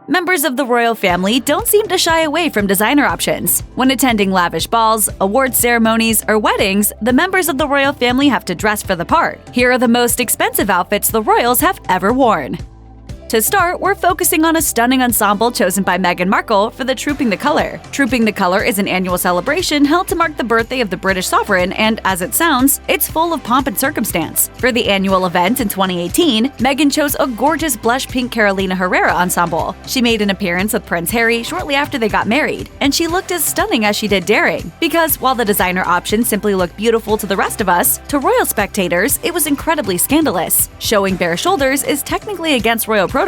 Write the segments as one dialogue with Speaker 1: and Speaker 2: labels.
Speaker 1: Members of the royal family don't seem to shy away from designer options. When attending lavish balls, award ceremonies, or weddings, the members of the royal family have to dress for the part. Here are the most expensive outfits the royals have ever worn. To start, we're focusing on a stunning ensemble chosen by Meghan Markle for the Trooping the Colour. Trooping the Colour is an annual celebration held to mark the birthday of the British sovereign, and as it sounds, it's full of pomp and circumstance. For the annual event in 2018, Meghan chose a gorgeous blush pink Carolina Herrera ensemble. She made an appearance with Prince Harry shortly after they got married, and she looked as stunning as she did daring. Because while the designer options simply look beautiful to the rest of us, to royal spectators, it was incredibly scandalous. Showing bare shoulders is technically against royal protocol,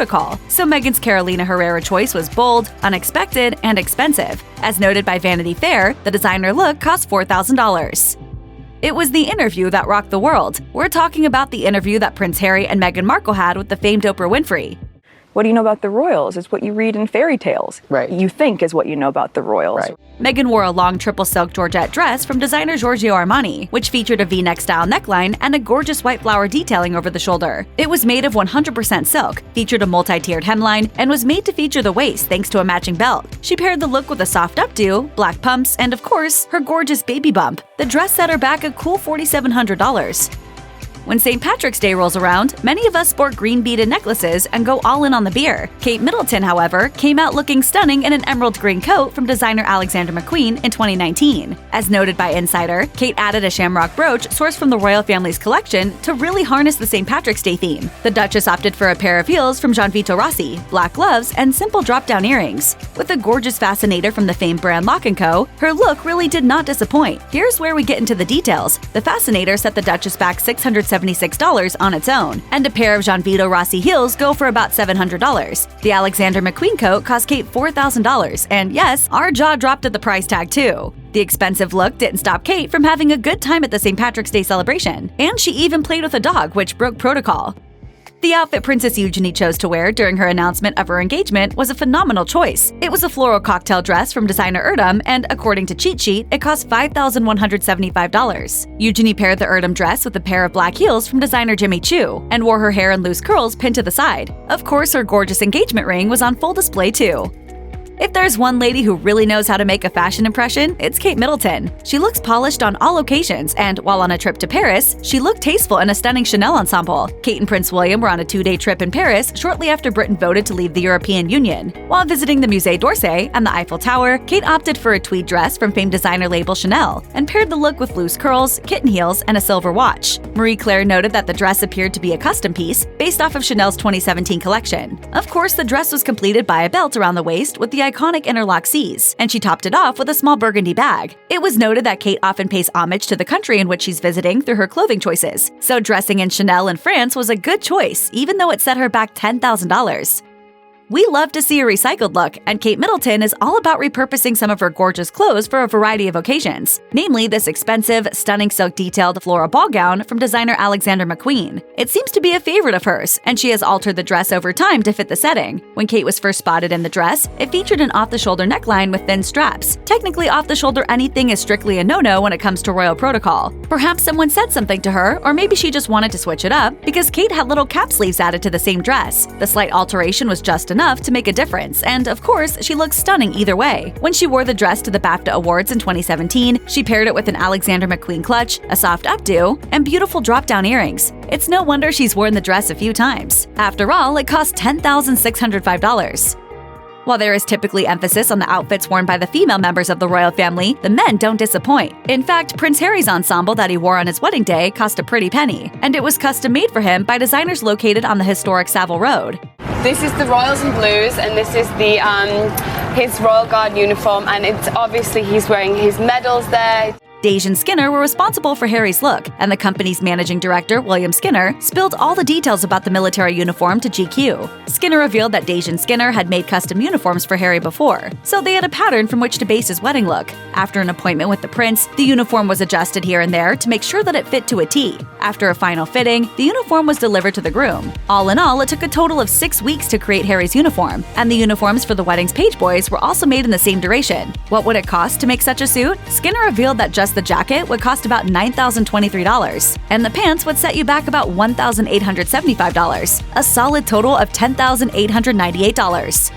Speaker 1: so Meghan's Carolina Herrera choice was bold, unexpected, and expensive. As noted by Vanity Fair, the designer look cost $4,000. It was the interview that rocked the world. We're talking about the interview that Prince Harry and Meghan Markle had with the famed Oprah Winfrey.
Speaker 2: What do you know about the royals? It's what you read in fairy tales.
Speaker 3: Right.
Speaker 2: You think is what you know about the royals.
Speaker 3: Right.
Speaker 1: Meghan wore a long triple silk Georgette dress from designer Giorgio Armani, which featured a V-neck style neckline and a gorgeous white flower detailing over the shoulder. It was made of 100% silk, featured a multi-tiered hemline, and was made to feature the waist thanks to a matching belt. She paired the look with a soft updo, black pumps, and of course, her gorgeous baby bump. The dress set her back a cool $4,700. When St. Patrick's Day rolls around, many of us sport green beaded necklaces and go all in on the beer. Kate Middleton, however, came out looking stunning in an emerald green coat from designer Alexander McQueen in 2019. As noted by Insider, Kate added a shamrock brooch sourced from the royal family's collection to really harness the St. Patrick's Day theme. The Duchess opted for a pair of heels from Gianvito Rossi, black gloves, and simple drop-down earrings. With a gorgeous fascinator from the famed brand Lock & Co., her look really did not disappoint. Here's where we get into the details. The fascinator set the Duchess back $676 on its own, and a pair of Gianvito Rossi heels go for about $700. The Alexander McQueen coat cost Kate $4,000, and yes, our jaw dropped at the price tag too. The expensive look didn't stop Kate from having a good time at the St. Patrick's Day celebration, and she even played with a dog, which broke protocol. The outfit Princess Eugenie chose to wear during her announcement of her engagement was a phenomenal choice. It was a floral cocktail dress from designer Erdem, and according to Cheat Sheet, it cost $5,175. Eugenie paired the Erdem dress with a pair of black heels from designer Jimmy Choo, and wore her hair in loose curls pinned to the side. Of course, her gorgeous engagement ring was on full display too. If there's one lady who really knows how to make a fashion impression, it's Kate Middleton. She looks polished on all occasions, and while on a trip to Paris, she looked tasteful in a stunning Chanel ensemble. Kate and Prince William were on a 2-day trip in Paris shortly after Britain voted to leave the European Union. While visiting the Musée d'Orsay and the Eiffel Tower, Kate opted for a tweed dress from famed designer label Chanel, and paired the look with loose curls, kitten heels, and a silver watch. Marie Claire noted that the dress appeared to be a custom piece, based off of Chanel's 2017 collection. Of course, the dress was completed by a belt around the waist with the iconic interlock C's, and she topped it off with a small burgundy bag. It was noted that Kate often pays homage to the country in which she's visiting through her clothing choices, so dressing in Chanel in France was a good choice, even though it set her back $10,000. We love to see a recycled look, and Kate Middleton is all about repurposing some of her gorgeous clothes for a variety of occasions, namely this expensive, stunning silk detailed floral ball gown from designer Alexander McQueen. It seems to be a favorite of hers, and she has altered the dress over time to fit the setting. When Kate was first spotted in the dress, it featured an off-the-shoulder neckline with thin straps. Technically, off-the-shoulder anything is strictly a no-no when it comes to royal protocol. Perhaps someone said something to her, or maybe she just wanted to switch it up, because Kate had little cap sleeves added to the same dress. The slight alteration was just enough to make a difference, and of course, she looks stunning either way. When she wore the dress to the BAFTA Awards in 2017, she paired it with an Alexander McQueen clutch, a soft updo, and beautiful drop-down earrings. It's no wonder she's worn the dress a few times. After all, it cost $10,605. While there is typically emphasis on the outfits worn by the female members of the royal family, the men don't disappoint. In fact, Prince Harry's ensemble that he wore on his wedding day cost a pretty penny, and it was custom made for him by designers located on the historic Savile Road.
Speaker 4: This is the Royals in blues, and this is the his Royal Guard uniform, and it's obviously he's wearing his medals there.
Speaker 1: Dage and Skinner were responsible for Harry's look, and the company's managing director, William Skinner, spilled all the details about the military uniform to GQ. Skinner revealed that Dage and Skinner had made custom uniforms for Harry before, so they had a pattern from which to base his wedding look. After an appointment with the prince, the uniform was adjusted here and there to make sure that it fit to a T. After a final fitting, the uniform was delivered to the groom. All in all, it took a total of 6 weeks to create Harry's uniform, and the uniforms for the wedding's page boys were also made in the same duration. What would it cost to make such a suit? Skinner revealed that just the jacket would cost about $9,023, and the pants would set you back about $1,875, a solid total of $10,898.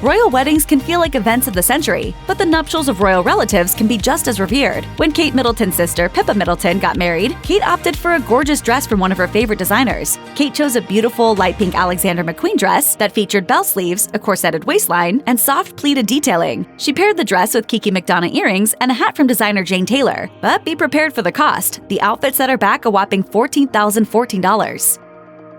Speaker 1: Royal weddings can feel like events of the century, but the nuptials of royal relatives can be just as revered. When Kate Middleton's sister, Pippa Middleton, got married, Kate opted for a gorgeous dress from one of her favorite designers. Kate chose a beautiful light pink Alexander McQueen dress that featured bell sleeves, a corseted waistline, and soft pleated detailing. She paired the dress with Kiki McDonough earrings and a hat from designer Jane Taylor. But be prepared for the cost. The outfit set her back a whopping $14,014.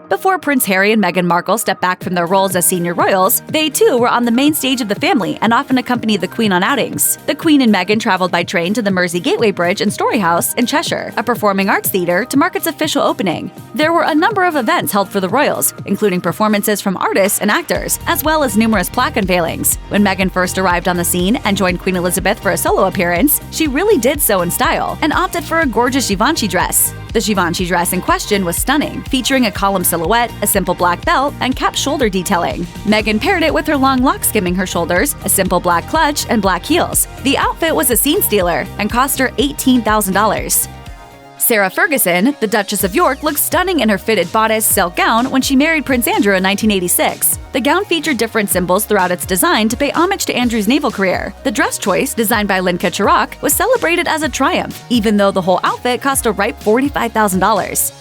Speaker 1: Before Prince Harry and Meghan Markle stepped back from their roles as senior royals, they too were on the main stage of the family and often accompanied the Queen on outings. The Queen and Meghan traveled by train to the Mersey Gateway Bridge and Story House in Cheshire, a performing arts theater, to mark its official opening. There were a number of events held for the royals, including performances from artists and actors, as well as numerous plaque unveilings. When Meghan first arrived on the scene and joined Queen Elizabeth for a solo appearance, she really did so in style and opted for a gorgeous Givenchy dress. The Givenchy dress in question was stunning, featuring a column silhouette, a simple black belt, and cap shoulder detailing. Meghan paired it with her long locks skimming her shoulders, a simple black clutch, and black heels. The outfit was a scene stealer and cost her $18,000. Sarah Ferguson, the Duchess of York, looked stunning in her fitted bodice silk gown when she married Prince Andrew in 1986. The gown featured different symbols throughout its design to pay homage to Andrew's naval career. The dress choice, designed by Linka Chirac, was celebrated as a triumph, even though the whole outfit cost a ripe $45,000.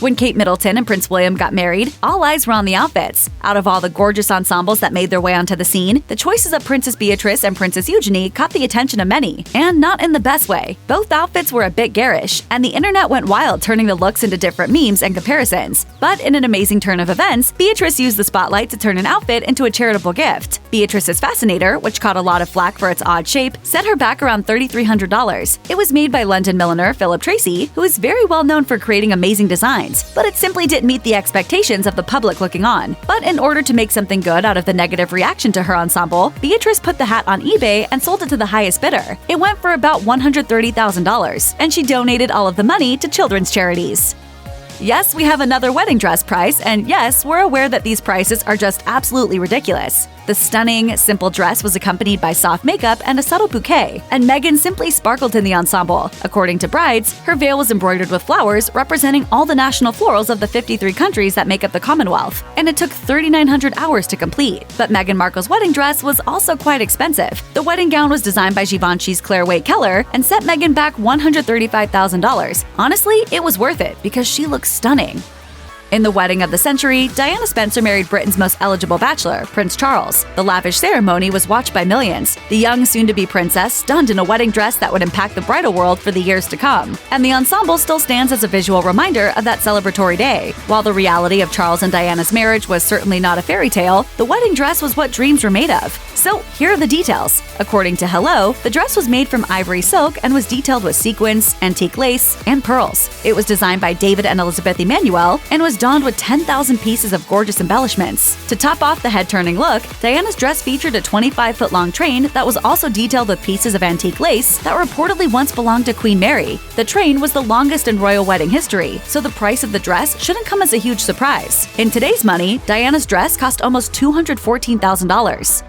Speaker 1: When Kate Middleton and Prince William got married, all eyes were on the outfits. Out of all the gorgeous ensembles that made their way onto the scene, the choices of Princess Beatrice and Princess Eugenie caught the attention of many, and not in the best way. Both outfits were a bit garish, and the internet went wild turning the looks into different memes and comparisons. But in an amazing turn of events, Beatrice used the spotlight to turn an outfit into a charitable gift. Beatrice's Fascinator, which caught a lot of flack for its odd shape, set her back around $3,300. It was made by London milliner Philip Tracy, who is very well known for creating amazing designs, but it simply didn't meet the expectations of the public looking on. But in order to make something good out of the negative reaction to her ensemble, Beatrice put the hat on eBay and sold it to the highest bidder. It went for about $130,000, and she donated all of the money to children's charities. Yes, we have another wedding dress price, and yes, we're aware that these prices are just absolutely ridiculous. The stunning, simple dress was accompanied by soft makeup and a subtle bouquet, and Meghan simply sparkled in the ensemble. According to brides, her veil was embroidered with flowers representing all the national florals of the 53 countries that make up the Commonwealth, and it took 3,900 hours to complete. But Meghan Markle's wedding dress was also quite expensive. The wedding gown was designed by Givenchy's Claire Waite Keller and set Meghan back $135,000. Honestly, it was worth it because she looks stunning. In the wedding of the century, Diana Spencer married Britain's most eligible bachelor, Prince Charles. The lavish ceremony was watched by millions. The young soon-to-be princess stunned in a wedding dress that would impact the bridal world for the years to come. And the ensemble still stands as a visual reminder of that celebratory day. While the reality of Charles and Diana's marriage was certainly not a fairy tale, the wedding dress was what dreams were made of. So here are the details. According to Hello, the dress was made from ivory silk and was detailed with sequins, antique lace, and pearls. It was designed by David and Elizabeth Emanuel and was donned with 10,000 pieces of gorgeous embellishments. To top off the head-turning look, Diana's dress featured a 25-foot-long train that was also detailed with pieces of antique lace that reportedly once belonged to Queen Mary. The train was the longest in royal wedding history, so the price of the dress shouldn't come as a huge surprise. In today's money, Diana's dress cost almost $214,000.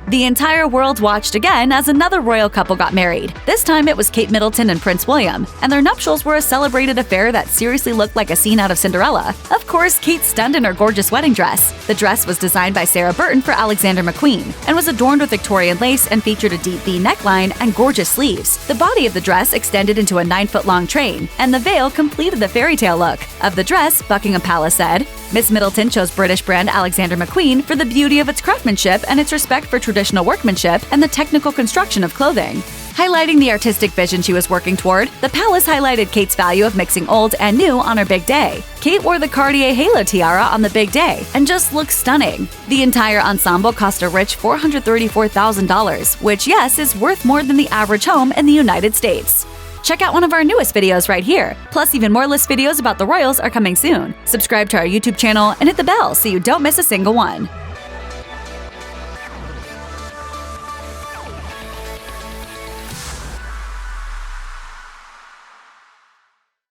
Speaker 1: The entire world watched again as another royal couple got married. This time it was Kate Middleton and Prince William, and their nuptials were a celebrated affair that seriously looked like a scene out of Cinderella. Of course, Kate stunned in her gorgeous wedding dress. The dress was designed by Sarah Burton for Alexander McQueen, and was adorned with Victorian lace and featured a deep V neckline and gorgeous sleeves. The body of the dress extended into a 9-foot-long train, and the veil completed the fairy tale look. Of the dress, Buckingham Palace said, Miss Middleton chose British brand Alexander McQueen for the beauty of its craftsmanship and its respect for traditional workmanship and the technical construction of clothing. Highlighting the artistic vision she was working toward, the palace highlighted Kate's value of mixing old and new on her big day. Kate wore the Cartier Halo tiara on the big day and just looked stunning. The entire ensemble cost a rich $434,000, which, yes, is worth more than the average home in the United States. Check out one of our newest videos right here. Plus, even more list videos about the royals are coming soon. Subscribe to our YouTube channel and hit the bell so you don't miss a single one.